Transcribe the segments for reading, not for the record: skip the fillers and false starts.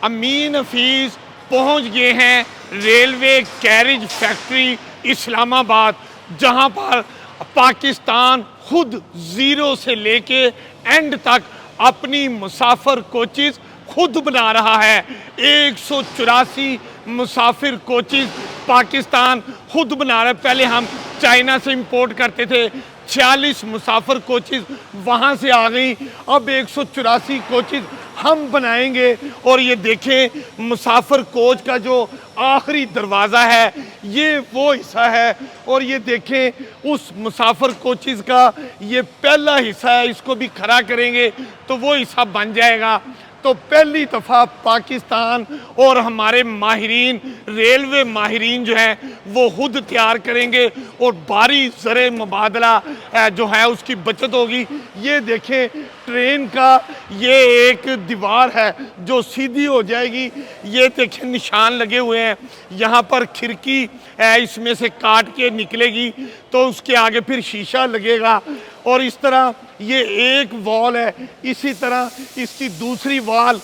अमीन हफीज़ पहुंच गए हैं रेलवे कैरिज फैक्ट्री इस्लामाबाद, जहां पर पाकिस्तान खुद ज़ीरो से लेके एंड तक अपनी मुसाफिर कोचेज़ खुद बना रहा है। 184 मुसाफिर कोचेज़ पाकिस्तान खुद बना रहा है। पहले हम चाइना से इंपोर्ट करते थे, 46 मुसाफिर कोचेज़ वहाँ से आ गई, अब 184 कोचेज़ हम बनाएंगे। और ये देखें मुसाफिर कोच का जो आखिरी दरवाज़ा है ये वो हिस्सा है, और ये देखें उस मुसाफिर कोचेज़ का ये पहला हिस्सा है, इसको भी खड़ा करेंगे तो वो हिस्सा बन जाएगा। तो पहली दफ़ा पाकिस्तान और हमारे माहिरीन, रेलवे माहिरीन जो हैं वो खुद तैयार करेंगे और भारी ज़र मुबादला जो है उसकी बचत होगी। ये देखें ट्रेन का ये एक दीवार है जो सीधी हो जाएगी, ये देखें निशान लगे हुए हैं, यहाँ पर खिड़की इसमें से काट के निकलेगी तो उसके आगे फिर शीशा लगेगा। और इस तरह ये एक वॉल है, इसी तरह इसकी दूसरी वॉल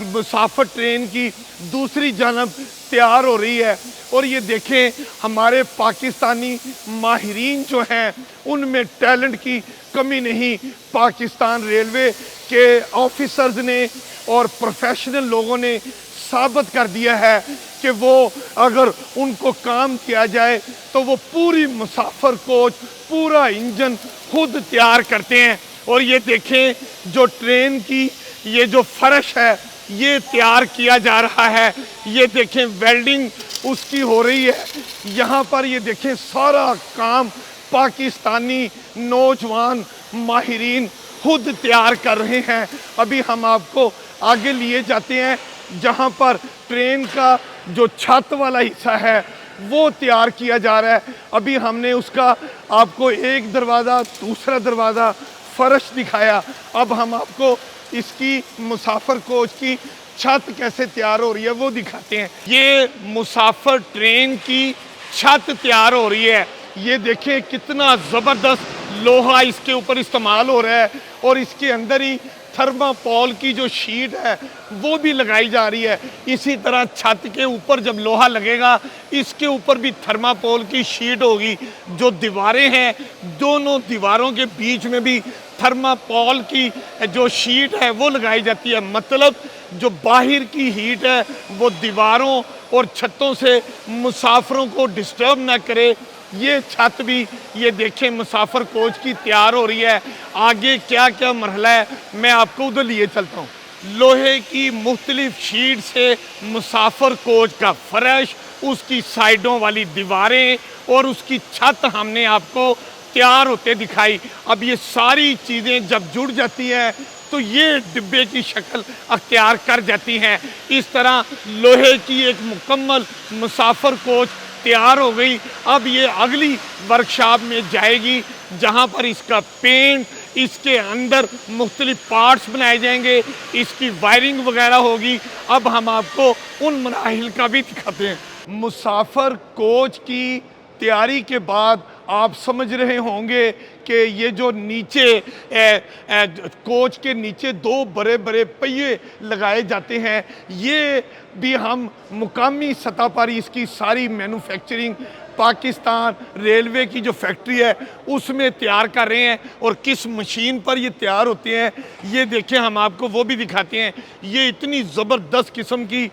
मुसाफिर ट्रेन की दूसरी जानब तैयार हो रही है। और ये देखें हमारे पाकिस्तानी माहिरीन जो हैं उनमें टैलेंट की कमी नहीं। पाकिस्तान रेलवे के ऑफिसर्स ने और प्रोफेशनल लोगों ने साबित कर दिया है कि वो अगर उनको काम किया जाए तो वो पूरी मुसाफिर कोच, पूरा इंजन खुद तैयार करते हैं। और ये देखें जो ट्रेन की ये जो फर्श है ये तैयार किया जा रहा है, ये देखें वेल्डिंग उसकी हो रही है। यहाँ पर ये देखें सारा काम पाकिस्तानी नौजवान माहिरीन खुद तैयार कर रहे हैं। अभी हम आपको आगे लिए जाते हैं जहाँ पर ट्रेन का जो छत वाला हिस्सा है वो तैयार किया जा रहा है। अभी हमने उसका आपको एक दरवाज़ा, दूसरा दरवाज़ा, फर्श दिखाया, अब हम आपको इसकी मुसाफिर कोच की छत कैसे तैयार हो रही है वो दिखाते हैं। ये मुसाफिर ट्रेन की छत तैयार हो रही है, ये देखें कितना ज़बरदस्त लोहा इसके ऊपर इस्तेमाल हो रहा है, और इसके अंदर ही थर्माकोल की जो शीट है वो भी लगाई जा रही है। इसी तरह छत के ऊपर जब लोहा लगेगा इसके ऊपर भी थर्माकोल की शीट होगी। जो दीवारें हैं दोनों दीवारों के बीच में भी थर्माकोल की जो शीट है वो लगाई जाती है, मतलब जो बाहर की हीट है वो दीवारों और छतों से मुसाफिरों को डिस्टर्ब ना करे। ये छत भी ये देखें मुसाफिर कोच की तैयार हो रही है। आगे क्या क्या मरहला है मैं आपको उधर लिए चलता हूँ। लोहे की मुख्तलिफ शीट से मुसाफिर कोच का फर्श, उसकी साइडों वाली दीवारें और उसकी छत हमने आपको तैयार होते दिखाई। अब ये सारी चीज़ें जब जुड़ जाती हैं तो ये डिब्बे की शक्ल अख्तियार कर जाती हैं। इस तरह लोहे की एक मुकम्मल मुसाफिर कोच तैयार हो गई। अब ये अगली वर्कशॉप में जाएगी जहां पर इसका पेंट, इसके अंदर मुख्तलिफ पार्ट्स बनाए जाएंगे, इसकी वायरिंग वगैरह होगी। अब हम आपको उन मराहिल का भी दिखाते हैं। मुसाफिर कोच की तैयारी के बाद आप समझ रहे होंगे कि ये जो नीचे कोच के नीचे दो बड़े बड़े पहिए लगाए जाते हैं, ये भी हम मुकामी सतह पर इसकी सारी मैन्युफैक्चरिंग पाकिस्तान रेलवे की जो फैक्ट्री है उसमें तैयार कर रहे हैं। और किस मशीन पर ये तैयार होते हैं ये देखें, हम आपको वो भी दिखाते हैं। ये इतनी ज़बरदस्त किस्म की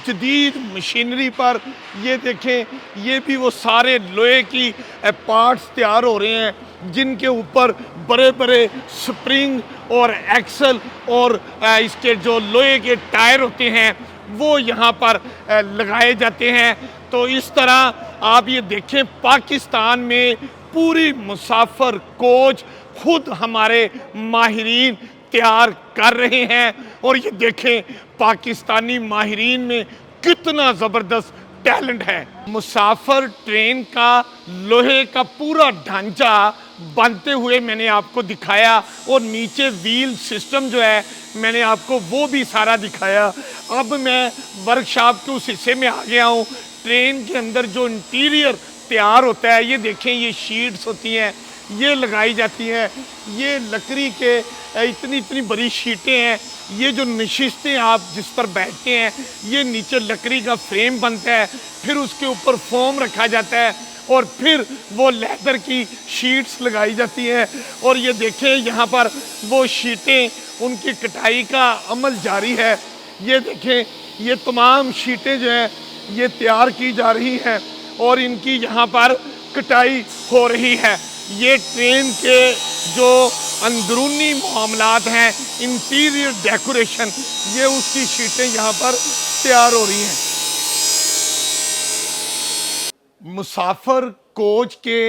जदीद मशीनरी पर ये देखें, ये भी वो सारे लोहे की पार्ट्स तैयार हो रहे हैं जिनके ऊपर बड़े बड़े स्प्रिंग और एक्सल और इसके जो लोहे के टायर होते हैं वो यहाँ पर लगाए जाते हैं। तो इस तरह आप ये देखें पाकिस्तान में पूरी मुसाफिर कोच खुद हमारे माहिरीन तैयार कर रहे हैं। और ये देखें पाकिस्तानी माहिरीन में कितना ज़बरदस्त टैलेंट है। मुसाफिर ट्रेन का लोहे का पूरा ढांचा बनते हुए मैंने आपको दिखाया, और नीचे व्हील सिस्टम जो है मैंने आपको वो भी सारा दिखाया। अब मैं वर्कशॉप के उस हिस्से में आ गया हूँ। ट्रेन के अंदर जो इंटीरियर तैयार होता है, ये देखें ये शीट्स होती हैं, ये लगाई जाती हैं। ये लकड़ी के इतनी इतनी बड़ी शीटें हैं। ये जो नशिस्तें आप जिस पर बैठते हैं, ये नीचे लकड़ी का फ्रेम बनता है, फिर उसके ऊपर फोम रखा जाता है और फिर वो लेदर की शीट्स लगाई जाती हैं। और ये देखें यहाँ पर वो शीटें, उनकी कटाई का अमल जारी है। ये देखें, ये तमाम शीटें जो हैं ये तैयार की जा रही हैं और इनकी यहाँ पर कटाई हो रही है। ये ट्रेन के जो अंदरूनी मामलात हैं, इंटीरियर डेकोरेशन, ये उसकी शीटें यहाँ पर तैयार हो रही हैं। मुसाफिर कोच के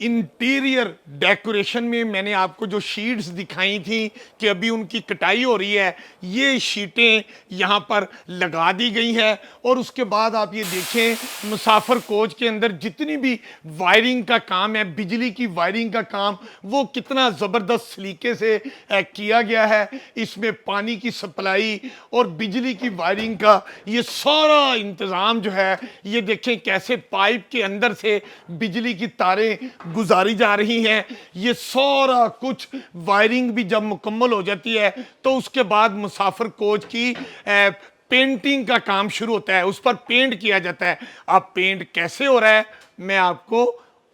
इंटीरियर डेकोरेशन में मैंने आपको जो शीट्स दिखाई थी कि अभी उनकी कटाई हो रही है, ये शीटें यहाँ पर लगा दी गई है। और उसके बाद आप ये देखें, मुसाफिर कोच के अंदर जितनी भी वायरिंग का काम है, बिजली की वायरिंग का काम, वो कितना ज़बरदस्त सलीके से किया गया है। इसमें पानी की सप्लाई और बिजली की वायरिंग का ये सारा इंतज़ाम जो है, ये देखें कैसे पाइप के अंदर से बिजली की तारें गुजारी जा रही हैं। ये सारा कुछ वायरिंग भी जब मुकम्मल हो जाती है तो उसके बाद मुसाफिर कोच की पेंटिंग का काम शुरू होता है, उस पर पेंट किया जाता है। अब पेंट कैसे हो रहा है, मैं आपको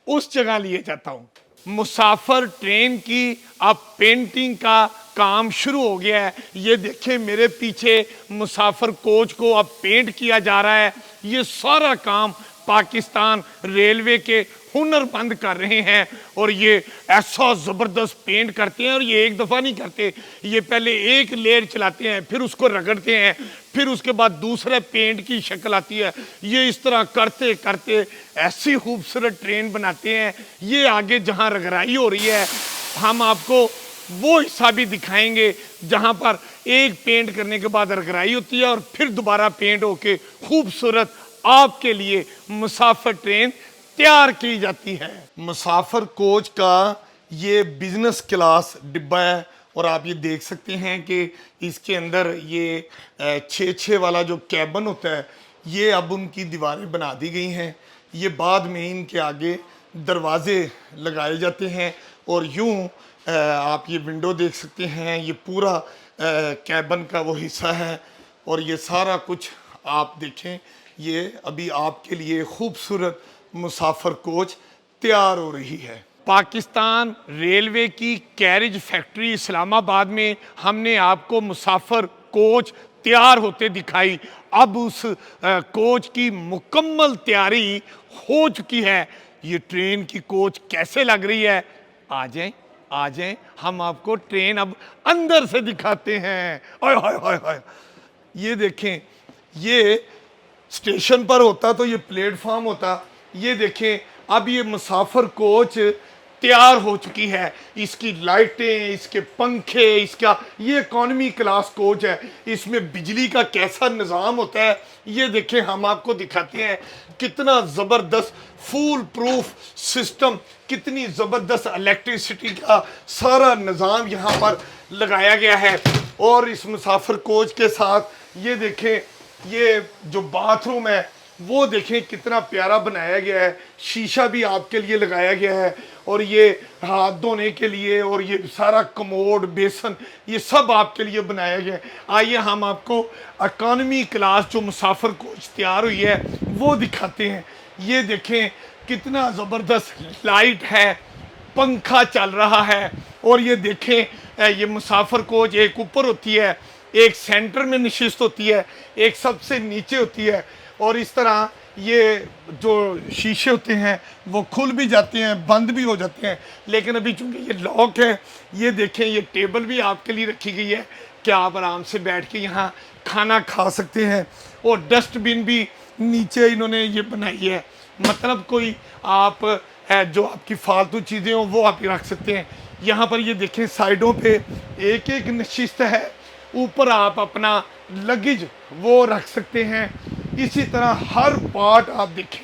उस जगह लिए जाता हूं। मुसाफिर ट्रेन की अब पेंटिंग का काम शुरू हो गया है। ये देखें मेरे पीछे मुसाफिर कोच को अब पेंट किया जा रहा है। ये सारा काम पाकिस्तान रेलवे के हुनरमंद कर रहे हैं और ये ऐसा ज़बरदस्त पेंट करते हैं। और ये एक दफ़ा नहीं करते, ये पहले एक लेयर चलाते हैं, फिर उसको रगड़ते हैं, फिर उसके बाद दूसरे पेंट की शक्ल आती है। ये इस तरह करते करते ऐसी खूबसूरत ट्रेन बनाते हैं। ये आगे जहाँ रगड़ाई हो रही है, हम आपको वो हिस्सा भी दिखाएंगे जहाँ पर एक पेंट करने के बाद रगड़ाई होती है और फिर दोबारा पेंट होके खूबसूरत आपके लिए मुसाफिर ट्रेन तैयार की जाती है। मुसाफिर कोच का ये बिजनेस क्लास डिब्बा है और आप ये देख सकते हैं कि इसके अंदर ये 6-6 वाला जो कैबिन होता है, ये अब उनकी दीवारें बना दी गई हैं। ये बाद में इनके आगे दरवाजे लगाए जाते हैं और यूं आप ये विंडो देख सकते हैं, ये पूरा कैबिन का वो हिस्सा है। और ये सारा कुछ आप देखें, ये अभी आपके लिए खूबसूरत मुसाफिर कोच तैयार हो रही है। पाकिस्तान रेलवे की कैरेज फैक्ट्री इस्लामाबाद में हमने आपको मुसाफिर कोच तैयार होते दिखाई। अब उस कोच की मुकम्मल तैयारी हो चुकी है। ये ट्रेन की कोच कैसे लग रही है, आ जाएं आ जाएं, हम आपको ट्रेन अब अंदर से दिखाते हैं। ओए होए होए होए, ये देखें, ये स्टेशन पर होता तो ये प्लेटफॉर्म होता। ये देखें, अब ये मुसाफिर कोच तैयार हो चुकी है। इसकी लाइटें, इसके पंखे, इसका ये इकॉनमी क्लास कोच है। इसमें बिजली का कैसा निज़ाम होता है, ये देखें, हम आपको दिखाते हैं। कितना ज़बरदस्त फूल प्रूफ सिस्टम, कितनी ज़बरदस्त इलेक्ट्रिसिटी का सारा निज़ाम यहाँ पर लगाया गया है। और इस मुसाफिर कोच के साथ ये देखें, ये जो बाथरूम है वो देखें कितना प्यारा बनाया गया है। शीशा भी आपके लिए लगाया गया है और ये हाथ धोने के लिए, और ये सारा कमोड, बेसन, ये सब आपके लिए बनाया गया है। आइए हम आपको इकॉनमी क्लास जो मुसाफिर कोच तैयार हुई है वो दिखाते हैं। ये देखें कितना ज़बरदस्त लाइट है, पंखा चल रहा है। और ये देखें, ये मुसाफिर कोच एक ऊपर होती है, एक सेंटर में नशिस्त होती है, एक सबसे नीचे होती है। और इस तरह ये जो शीशे होते हैं वो खुल भी जाते हैं, बंद भी हो जाते हैं। लेकिन अभी चूंकि ये लॉक है, ये देखें, ये टेबल भी आपके लिए रखी गई है कि आप आराम से बैठ के यहाँ खाना खा सकते हैं। और डस्टबिन भी नीचे इन्होंने ये बनाई है, मतलब कोई आप जो आपकी फालतू चीज़ें हो वो आप रख सकते हैं। यहाँ पर ये देखें, साइडों पे एक एक नशिस्त है, ऊपर आप अपना लगेज वो रख सकते हैं। इसी तरह हर पार्ट आप देखें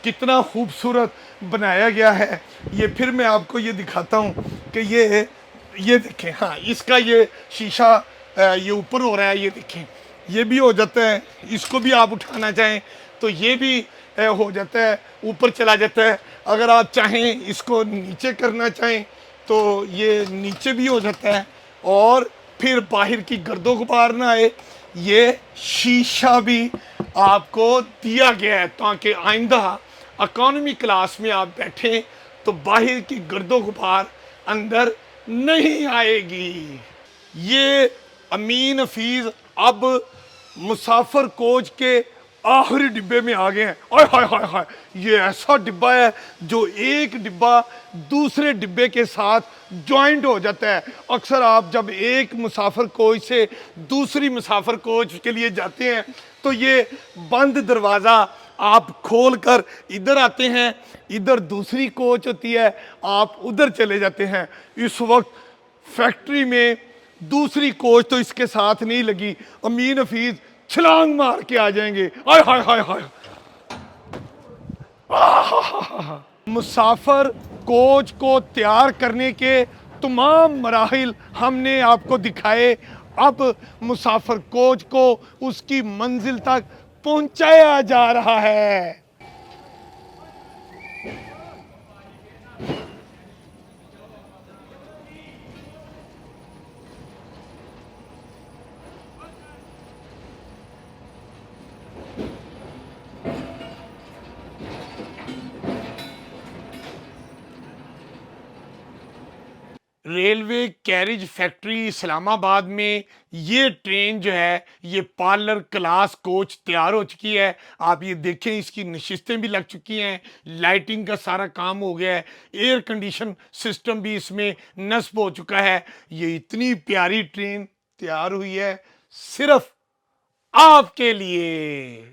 कितना खूबसूरत बनाया गया है। ये फिर मैं आपको ये दिखाता हूँ कि ये देखें, हाँ, इसका ये शीशा ये ऊपर हो रहा है, ये देखें, ये भी हो जाता है। इसको भी आप उठाना चाहें तो ये भी हो जाता है, ऊपर चला जाता है। अगर आप चाहें इसको नीचे करना चाहें तो ये नीचे भी हो जाता है, और फिर बाहर की गर्दो गुबार ना आए, ये शीशा भी आपको दिया गया है ताकि आइंदा इकोनॉमी क्लास में आप बैठें तो बाहर की गर्दो गुबार अंदर नहीं आएगी। ये अमीन हफीज अब मुसाफिर कोच के आखिरी डिब्बे में आ गए हैं। आय हाय हाय हाय, ये ऐसा डिब्बा है जो एक डिब्बा दूसरे डिब्बे के साथ ज्वाइंट हो जाता है। अक्सर आप जब एक मुसाफिर कोच से दूसरी मुसाफिर कोच के लिए जाते हैं तो ये बंद दरवाज़ा आप खोल कर इधर आते हैं, इधर दूसरी कोच होती है, आप उधर चले जाते हैं। इस वक्त फैक्ट्री में दूसरी कोच तो इसके साथ नहीं लगी, अमीन हफीज छलांग मार के आ जाएंगे। हाय हाय हाय हाय, मुसाफिर कोच को तैयार करने के तमाम मराहिल हमने आपको दिखाए। अब मुसाफिर कोच को उसकी मंजिल तक पहुंचाया जा रहा है। रेलवे कैरिज फैक्ट्री इस्लामाबाद में ये ट्रेन जो है ये पार्लर क्लास कोच तैयार हो चुकी है। आप ये देखें, इसकी नशिस्तें भी लग चुकी हैं, लाइटिंग का सारा काम हो गया है, एयर कंडीशन सिस्टम भी इसमें नस्ब हो चुका है। ये इतनी प्यारी ट्रेन तैयार हुई है सिर्फ आपके लिए।